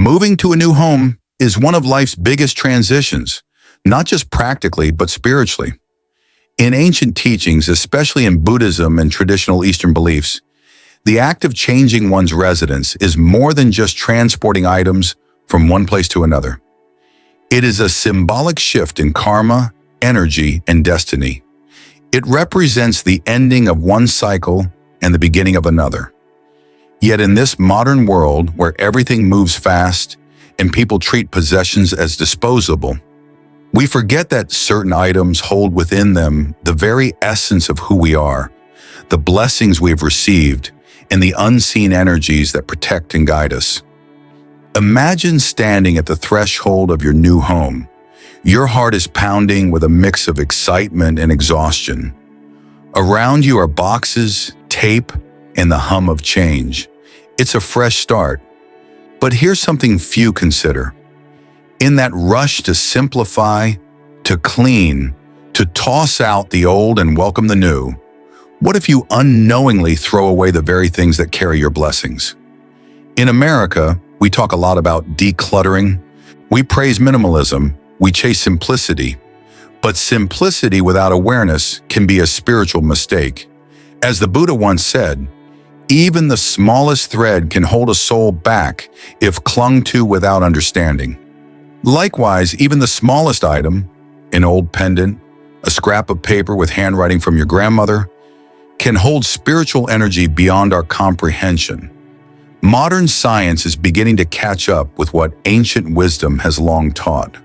Moving to a new home is one of life's biggest transitions, not just practically, but spiritually. In ancient teachings, especially in Buddhism and traditional Eastern beliefs, the act of changing one's residence is more than just transporting items from one place to another. It is a symbolic shift in karma, energy, and destiny. It represents the ending of one cycle and the beginning of another. Yet in this modern world where everything moves fast and people treat possessions as disposable, we forget that certain items hold within them the very essence of who we are, the blessings we have received, and the unseen energies that protect and guide us. Imagine standing at the threshold of your new home. Your heart is pounding with a mix of excitement and exhaustion. Around you are boxes, tape, and the hum of change. It's a fresh start. But here's something few consider. In that rush to simplify, to clean, to toss out the old and welcome the new, what if you unknowingly throw away the very things that carry your blessings? In America, we talk a lot about decluttering. We praise minimalism. We chase simplicity. But simplicity without awareness can be a spiritual mistake. As the Buddha once said, even the smallest thread can hold a soul back if clung to without understanding. Likewise, even the smallest item, an old pendant, a scrap of paper with handwriting from your grandmother, can hold spiritual energy beyond our comprehension. Modern science is beginning to catch up with what ancient wisdom has long taught.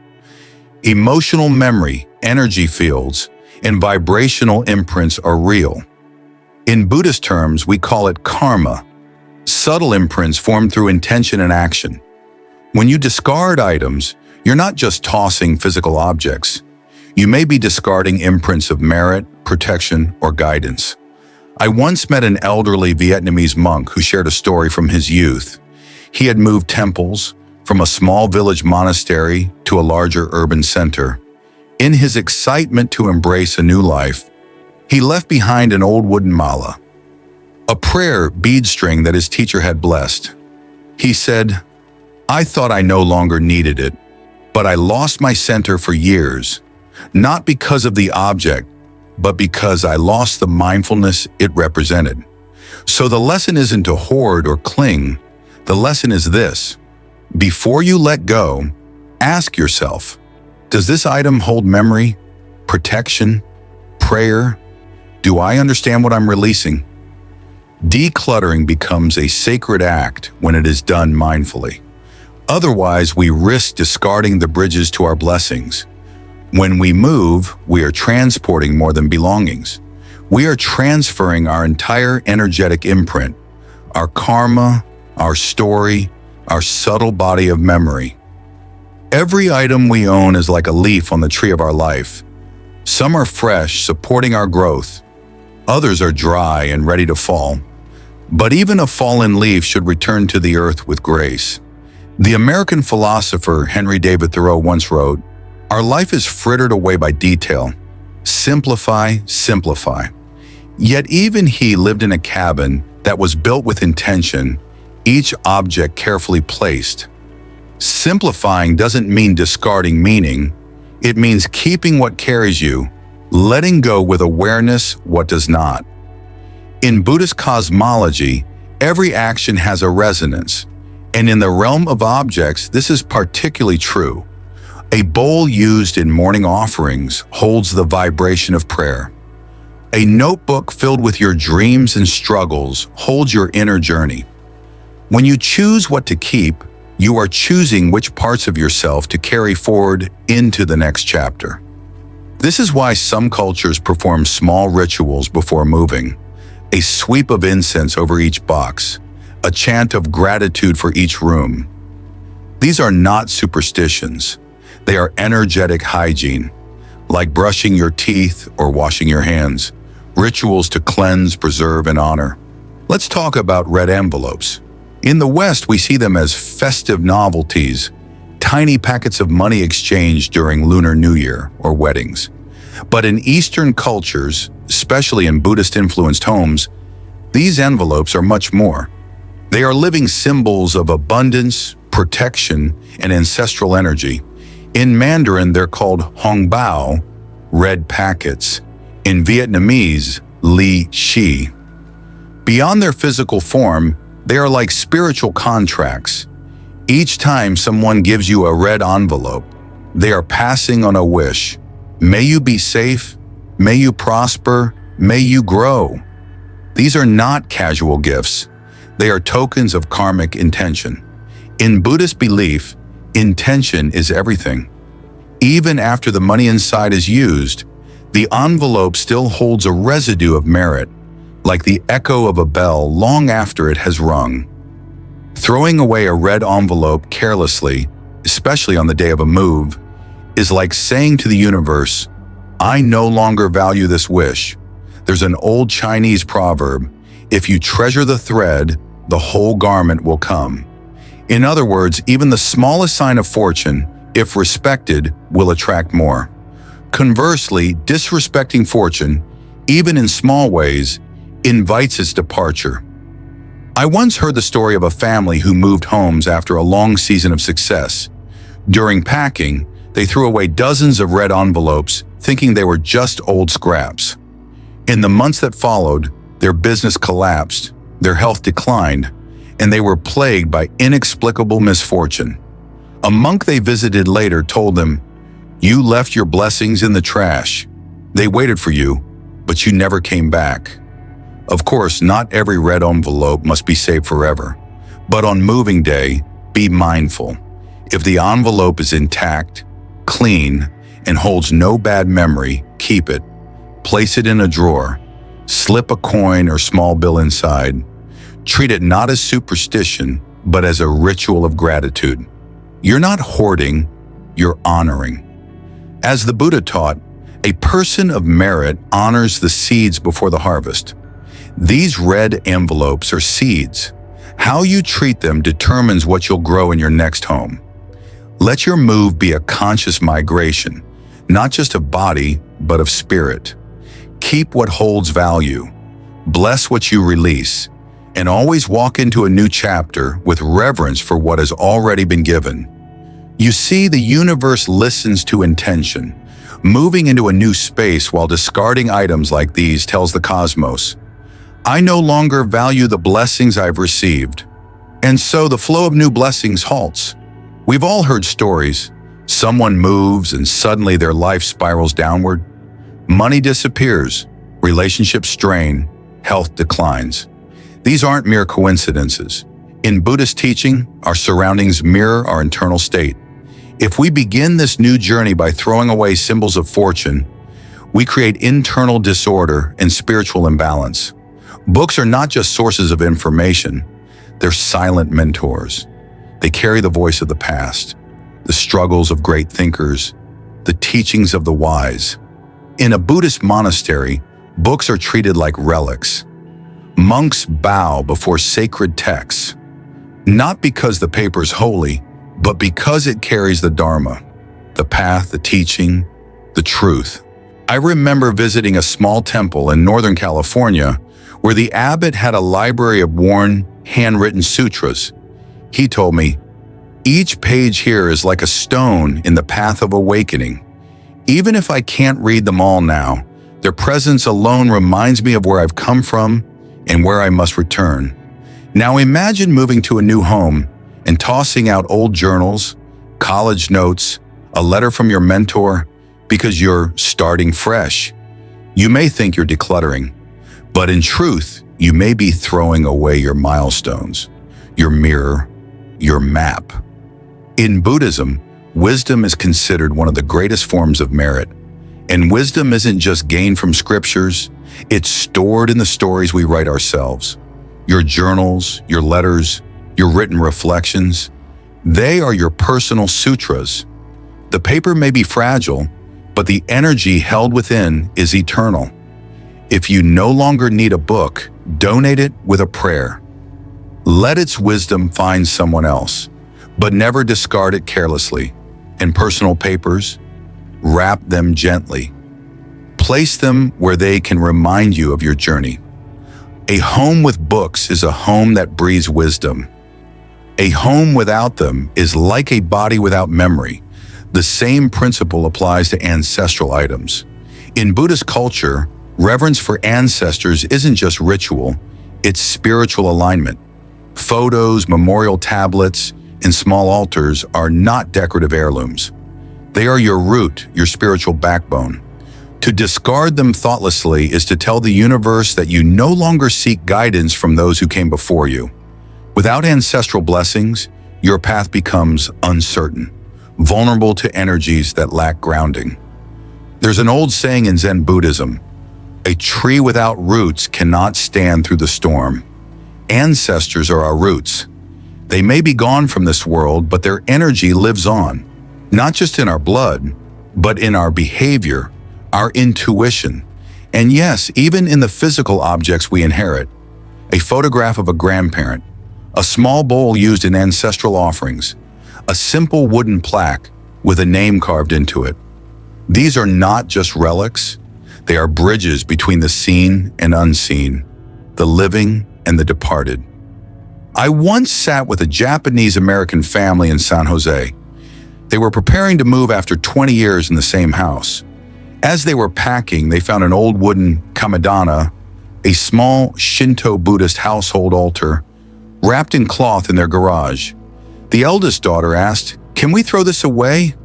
Emotional memory, energy fields, and vibrational imprints are real. In Buddhist terms, we call it karma, subtle imprints formed through intention and action. When you discard items, you're not just tossing physical objects. You may be discarding imprints of merit, protection, or guidance. I once met an elderly Vietnamese monk who shared a story from his youth. He had moved temples from a small village monastery to a larger urban center. In his excitement to embrace a new life, he left behind an old wooden mala, a prayer bead string that his teacher had blessed. He said, "I thought I no longer needed it, but I lost my center for years, not because of the object, but because I lost the mindfulness it represented." So the lesson isn't to hoard or cling. The lesson is this: before you let go, ask yourself, does this item hold memory, protection, prayer? Do I understand what I'm releasing? Decluttering becomes a sacred act when it is done mindfully. Otherwise, we risk discarding the bridges to our blessings. When we move, we are transporting more than belongings. We are transferring our entire energetic imprint, our karma, our story, our subtle body of memory. Every item we own is like a leaf on the tree of our life. Some are fresh, supporting our growth. Others are dry and ready to fall. But even a fallen leaf should return to the earth with grace. The American philosopher Henry David Thoreau once wrote, "Our life is frittered away by detail. Simplify, simplify." Yet even he lived in a cabin that was built with intention, each object carefully placed. Simplifying doesn't mean discarding meaning. It means keeping what carries you, letting go with awareness what does not. In Buddhist cosmology, every action has a resonance, and in the realm of objects, this is particularly true. A bowl used in morning offerings holds the vibration of prayer. A notebook filled with your dreams and struggles holds your inner journey. When you choose what to keep, you are choosing which parts of yourself to carry forward into the next chapter. This is why some cultures perform small rituals before moving, a sweep of incense over each box, a chant of gratitude for each room. These are not superstitions. They are energetic hygiene, like brushing your teeth or washing your hands, rituals to cleanse, preserve, and honor. Let's talk about red envelopes. In the West, we see them as festive novelties, tiny packets of money exchanged during Lunar New Year or weddings. But in Eastern cultures, especially in Buddhist-influenced homes, these envelopes are much more. They are living symbols of abundance, protection, and ancestral energy. In Mandarin, they're called hong bao, red packets. In Vietnamese, li shi. Beyond their physical form, they are like spiritual contracts. Each time someone gives you a red envelope, they are passing on a wish. May you be safe, may you prosper, may you grow. These are not casual gifts. They are tokens of karmic intention. In Buddhist belief, intention is everything. Even after the money inside is used, the envelope still holds a residue of merit, like the echo of a bell long after it has rung. Throwing away a red envelope carelessly, especially on the day of a move, is like saying to the universe, I no longer value this wish. There's an old Chinese proverb, if you treasure the thread, the whole garment will come. In other words, even the smallest sign of fortune, if respected, will attract more. Conversely, disrespecting fortune, even in small ways, invites its departure. I once heard the story of a family who moved homes after a long season of success. During packing, they threw away dozens of red envelopes, thinking they were just old scraps. In the months that followed, their business collapsed, their health declined, and they were plagued by inexplicable misfortune. A monk they visited later told them, you left your blessings in the trash. They waited for you, but you never came back. Of course, not every red envelope must be saved forever, but on moving day, be mindful. If the envelope is intact, clean, and holds no bad memory, keep it. Place it in a drawer. Slip a coin or small bill inside. Treat it not as superstition, but as a ritual of gratitude. You're not hoarding, you're honoring. As the Buddha taught, a person of merit honors the seeds before the harvest. These red envelopes are seeds. How you treat them determines what you'll grow in your next home. Let your move be a conscious migration, not just of body, but of spirit. Keep what holds value. Bless what you release, and always walk into a new chapter with reverence for what has already been given. You see, the universe listens to intention. Moving into a new space while discarding items like these tells the cosmos, I no longer value the blessings I've received. And so the flow of new blessings halts. We've all heard stories. Someone moves and suddenly their life spirals downward. Money disappears, relationships strain, health declines. These aren't mere coincidences. In Buddhist teaching, our surroundings mirror our internal state. If we begin this new journey by throwing away symbols of fortune, we create internal disorder and spiritual imbalance. Books are not just sources of information, they're silent mentors. They carry the voice of the past, the struggles of great thinkers, the teachings of the wise. In a Buddhist monastery, books are treated like relics. Monks bow before sacred texts, not because the paper is holy, but because it carries the Dharma, the path, the teaching, the truth. I remember visiting a small temple in Northern California where the abbot had a library of worn, handwritten sutras. He told me, each page here is like a stone in the path of awakening. Even if I can't read them all now, their presence alone reminds me of where I've come from and where I must return. Now imagine moving to a new home and tossing out old journals, college notes, a letter from your mentor, because you're starting fresh. You may think you're decluttering, but in truth, you may be throwing away your milestones, your mirror, your map. In Buddhism, wisdom is considered one of the greatest forms of merit. And wisdom isn't just gained from scriptures, it's stored in the stories we write ourselves. Your journals, your letters, your written reflections, they are your personal sutras. The paper may be fragile, but the energy held within is eternal. If you no longer need a book, donate it with a prayer. Let its wisdom find someone else, but never discard it carelessly. In personal papers, wrap them gently. Place them where they can remind you of your journey. A home with books is a home that breathes wisdom. A home without them is like a body without memory. The same principle applies to ancestral items. In Buddhist culture, reverence for ancestors isn't just ritual, it's spiritual alignment. Photos, memorial tablets, and small altars are not decorative heirlooms. They are your root, your spiritual backbone. To discard them thoughtlessly is to tell the universe that you no longer seek guidance from those who came before you. Without ancestral blessings, your path becomes uncertain, vulnerable to energies that lack grounding. There's an old saying in Zen Buddhism, a tree without roots cannot stand through the storm. Ancestors are our roots. They may be gone from this world, but their energy lives on, not just in our blood, but in our behavior, our intuition, and yes, even in the physical objects we inherit. A photograph of a grandparent, a small bowl used in ancestral offerings, a simple wooden plaque with a name carved into it. These are not just relics, they are bridges between the seen and unseen, the living and the departed. I once sat with a Japanese-American family in San Jose. They were preparing to move after 20 years in the same house. As they were packing, they found an old wooden kamedana, a small Shinto Buddhist household altar, wrapped in cloth in their garage. The eldest daughter asked, "Can we throw this away?"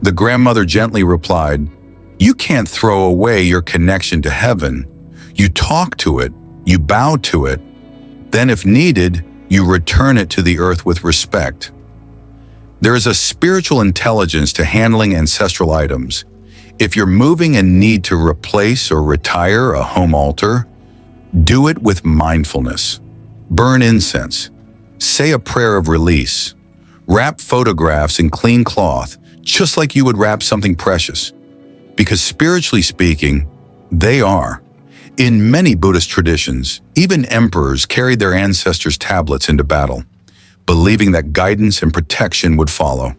The grandmother gently replied, "You can't throw away your connection to heaven. You talk to it, you bow to it, then if needed, you return it to the earth with respect." There is a spiritual intelligence to handling ancestral items. If you're moving and need to replace or retire a home altar, do it with mindfulness. Burn incense. Say a prayer of release. Wrap photographs in clean cloth, just like you would wrap something precious. Because spiritually speaking, they are. In many Buddhist traditions, even emperors carried their ancestors' tablets into battle, believing that guidance and protection would follow.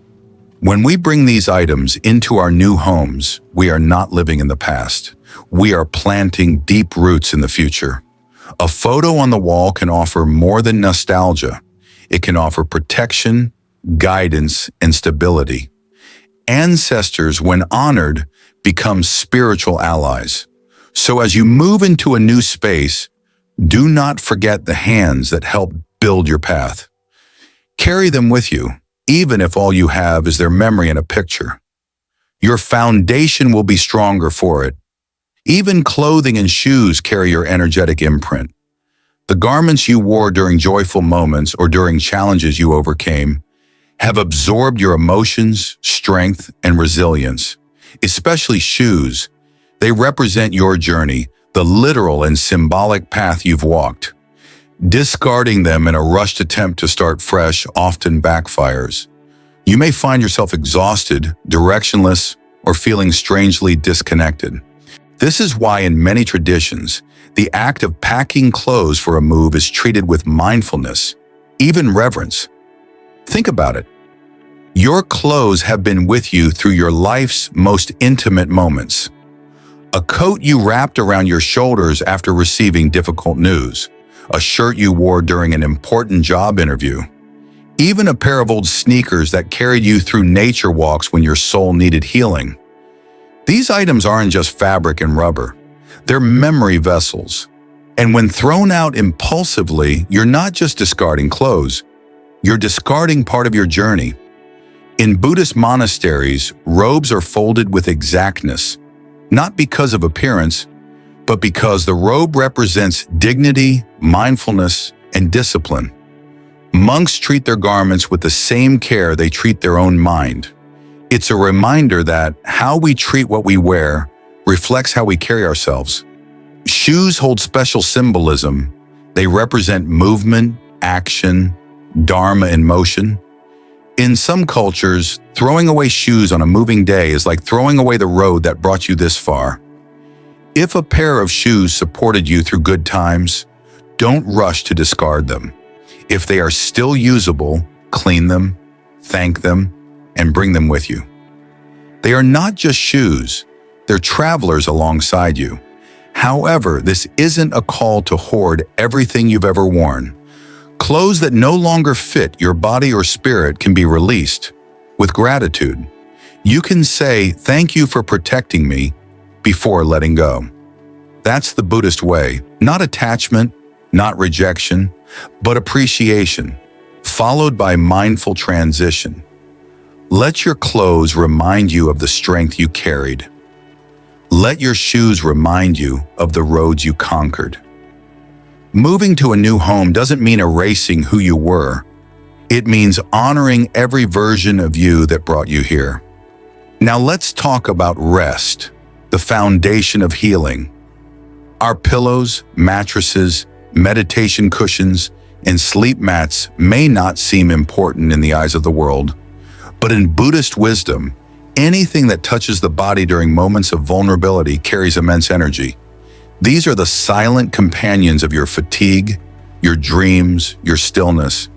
When we bring these items into our new homes, we are not living in the past. We are planting deep roots in the future. A photo on the wall can offer more than nostalgia. It can offer protection, guidance, and stability. Ancestors, when honored, become spiritual allies. So as you move into a new space, do not forget the hands that help build your path. Carry them with you, even if all you have is their memory in a picture. Your foundation will be stronger for it. Even clothing and shoes carry your energetic imprint. The garments you wore during joyful moments or during challenges you overcame have absorbed your emotions, strength, and resilience. Especially shoes. They represent your journey, the literal and symbolic path you've walked. Discarding them in a rushed attempt to start fresh often backfires. You may find yourself exhausted, directionless, or feeling strangely disconnected. This is why in many traditions, the act of packing clothes for a move is treated with mindfulness, even reverence. Think about it. Your clothes have been with you through your life's most intimate moments. A coat you wrapped around your shoulders after receiving difficult news. A shirt you wore during an important job interview. Even a pair of old sneakers that carried you through nature walks when your soul needed healing. These items aren't just fabric and rubber. They're memory vessels. And when thrown out impulsively, you're not just discarding clothes. You're discarding part of your journey. In Buddhist monasteries, robes are folded with exactness, not because of appearance, but because the robe represents dignity, mindfulness, and discipline. Monks treat their garments with the same care they treat their own mind. It's a reminder that how we treat what we wear reflects how we carry ourselves. Shoes hold special symbolism. They represent movement, action, dharma in motion. In some cultures, throwing away shoes on a moving day is like throwing away the road that brought you this far. If a pair of shoes supported you through good times, don't rush to discard them. If they are still usable, clean them, thank them, and bring them with you. They are not just shoes, they're travelers alongside you. However, this isn't a call to hoard everything you've ever worn. Clothes that no longer fit your body or spirit can be released with gratitude. You can say, "Thank you for protecting me," before letting go. That's the Buddhist way. Not attachment, not rejection, but appreciation, followed by mindful transition. Let your clothes remind you of the strength you carried. Let your shoes remind you of the roads you conquered. Moving to a new home doesn't mean erasing who you were. It means honoring every version of you that brought you here. Now let's talk about rest, the foundation of healing. Our pillows, mattresses, meditation cushions, and sleep mats may not seem important in the eyes of the world, but in Buddhist wisdom, anything that touches the body during moments of vulnerability carries immense energy. These are the silent companions of your fatigue, your dreams, your stillness.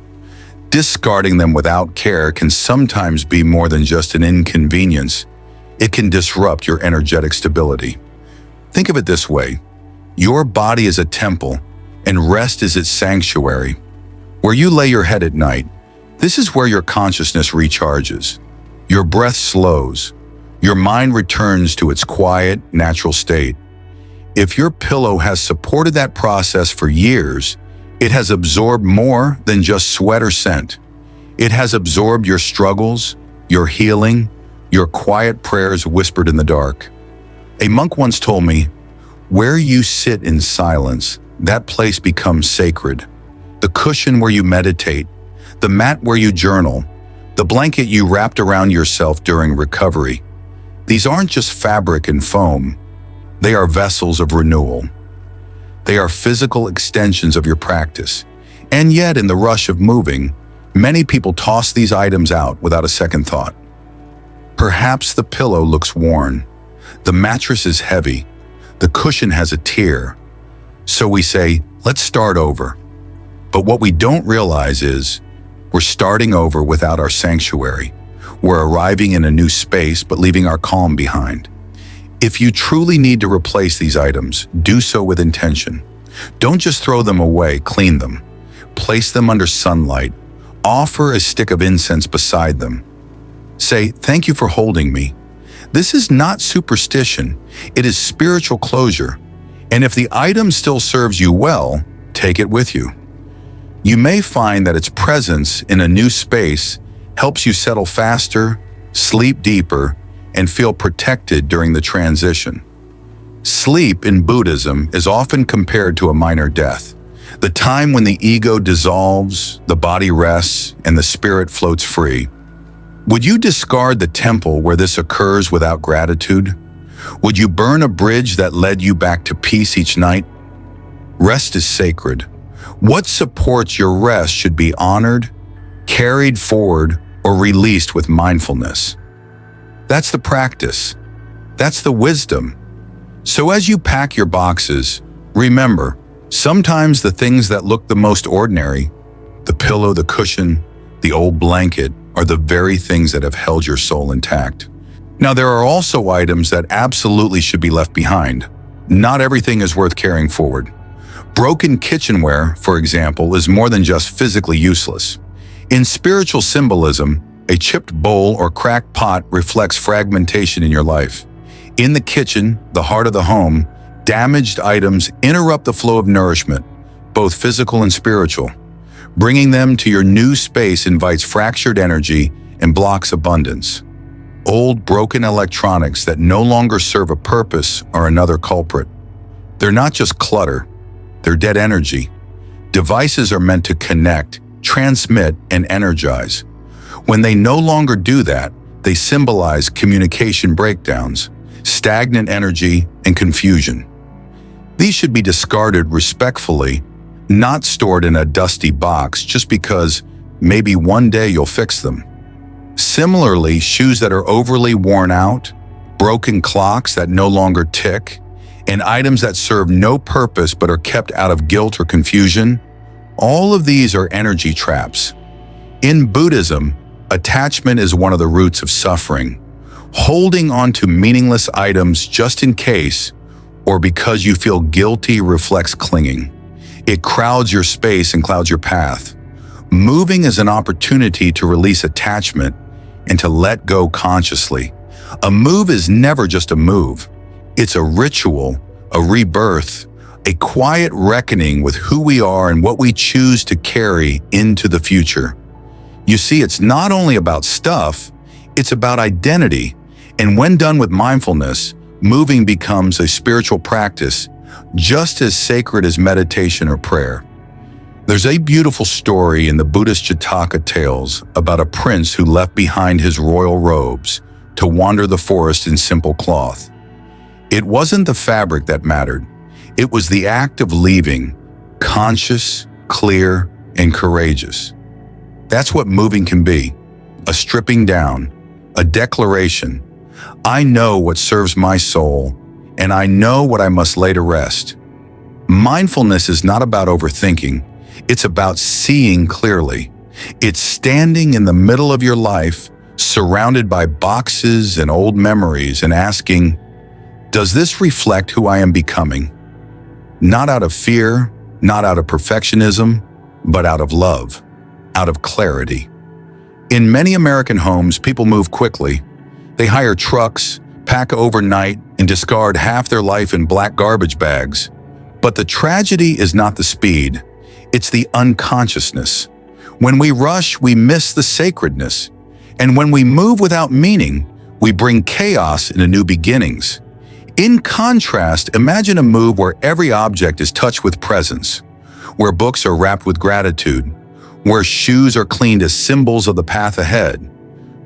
Discarding them without care can sometimes be more than just an inconvenience. It can disrupt your energetic stability. Think of it this way. Your body is a temple, and rest is its sanctuary. Where you lay your head at night, this is where your consciousness recharges. Your breath slows. Your mind returns to its quiet, natural state. If your pillow has supported that process for years, it has absorbed more than just sweat or scent. It has absorbed your struggles, your healing, your quiet prayers whispered in the dark. A monk once told me, "Where you sit in silence, that place becomes sacred. The cushion where you meditate, the mat where you journal, the blanket you wrapped around yourself during recovery. These aren't just fabric and foam. They are vessels of renewal. They are physical extensions of your practice. And yet, in the rush of moving, many people toss these items out without a second thought. Perhaps the pillow looks worn. The mattress is heavy. The cushion has a tear. So we say, let's start over. But what we don't realize is, we're starting over without our sanctuary. We're arriving in a new space, but leaving our calm behind. If you truly need to replace these items, do so with intention. Don't just throw them away, clean them. Place them under sunlight. Offer a stick of incense beside them. Say, "Thank you for holding me." This is not superstition, it is spiritual closure. And if the item still serves you well, take it with you. You may find that its presence in a new space helps you settle faster, sleep deeper, and feel protected during the transition. Sleep in Buddhism is often compared to a minor death, the time when the ego dissolves, the body rests, and the spirit floats free. Would you discard the temple where this occurs without gratitude? Would you burn a bridge that led you back to peace each night? Rest is sacred. What supports your rest should be honored, carried forward, or released with mindfulness. That's the practice. That's the wisdom. So as you pack your boxes, remember, sometimes the things that look the most ordinary, the pillow, the cushion, the old blanket, are the very things that have held your soul intact. Now, there are also items that absolutely should be left behind. Not everything is worth carrying forward. Broken kitchenware, for example, is more than just physically useless. In spiritual symbolism, a chipped bowl or cracked pot reflects fragmentation in your life. In the kitchen, the heart of the home, damaged items interrupt the flow of nourishment, both physical and spiritual. Bringing them to your new space invites fractured energy and blocks abundance. Old, broken electronics that no longer serve a purpose are another culprit. They're not just clutter, they're dead energy. Devices are meant to connect, transmit, and energize. When they no longer do that, they symbolize communication breakdowns, stagnant energy, and confusion. These should be discarded respectfully, not stored in a dusty box just because maybe one day you'll fix them. Similarly, shoes that are overly worn out, broken clocks that no longer tick, and items that serve no purpose but are kept out of guilt or confusion, all of these are energy traps. In Buddhism, attachment is one of the roots of suffering. Holding on to meaningless items just in case or because you feel guilty reflects clinging. It crowds your space and clouds your path. Moving is an opportunity to release attachment and to let go consciously. A move is never just a move. It's a ritual, a rebirth, a quiet reckoning with who we are and what we choose to carry into the future. You see, it's not only about stuff, it's about identity. And when done with mindfulness, moving becomes a spiritual practice just as sacred as meditation or prayer. There's a beautiful story in the Buddhist Jataka tales about a prince who left behind his royal robes to wander the forest in simple cloth. It wasn't the fabric that mattered. It was the act of leaving, conscious, clear, and courageous. That's what moving can be, a stripping down, a declaration. I know what serves my soul, and I know what I must lay to rest. Mindfulness is not about overthinking. It's about seeing clearly. It's standing in the middle of your life, surrounded by boxes and old memories, and asking, does this reflect who I am becoming? Not out of fear, not out of perfectionism, but out of love, out of clarity. In many American homes, people move quickly. They hire trucks, pack overnight, and discard half their life in black garbage bags. But the tragedy is not the speed. It's the unconsciousness. When we rush, we miss the sacredness. And when we move without meaning, we bring chaos into new beginnings. In contrast, imagine a move where every object is touched with presence, where books are wrapped with gratitude, where shoes are cleaned as symbols of the path ahead,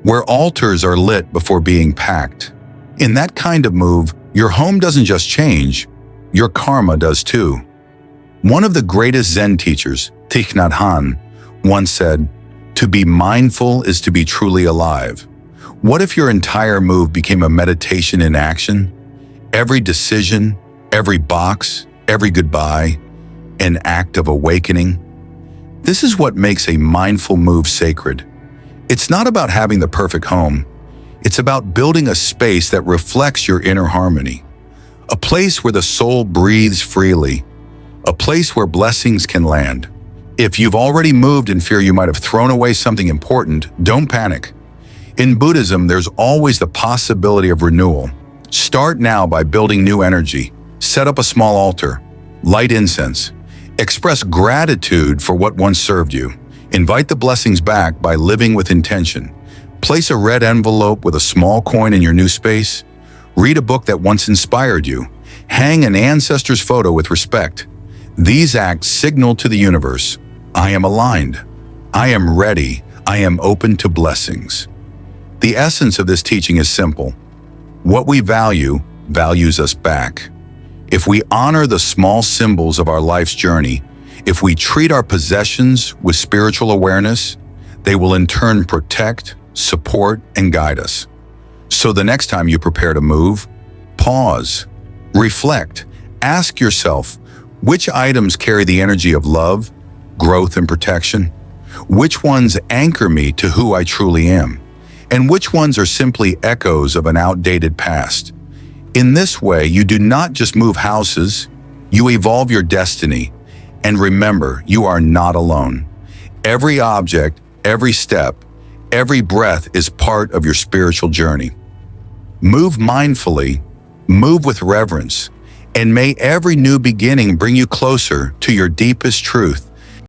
where altars are lit before being packed. In that kind of move, your home doesn't just change, your karma does too. One of the greatest Zen teachers, Thich Nhat Hanh, once said, "To be mindful is to be truly alive." What if your entire move became a meditation in action? Every decision, every box, every goodbye, an act of awakening? This is what makes a mindful move sacred. It's not about having the perfect home. It's about building a space that reflects your inner harmony. A place where the soul breathes freely. A place where blessings can land. If you've already moved and fear you might have thrown away something important, don't panic. In Buddhism, there's always the possibility of renewal. Start now by building new energy. Set up a small altar. Light incense. Express gratitude for what once served you. Invite the blessings back by living with intention. Place a red envelope with a small coin in your new space. Read a book that once inspired you. Hang an ancestor's photo with respect. These acts signal to the universe, I am aligned, I am ready, I am open to blessings. The essence of this teaching is simple. What we value values us back. If we honor the small symbols of our life's journey, if we treat our possessions with spiritual awareness, they will in turn protect, support, and guide us. So the next time you prepare to move, pause, reflect, ask yourself, which items carry the energy of love, growth, and protection? Which ones anchor me to who I truly am? And which ones are simply echoes of an outdated past? In this way, you do not just move houses, you evolve your destiny. And remember, you are not alone. Every object, every step, every breath is part of your spiritual journey. Move mindfully, move with reverence, and may every new beginning bring you closer to your deepest truth.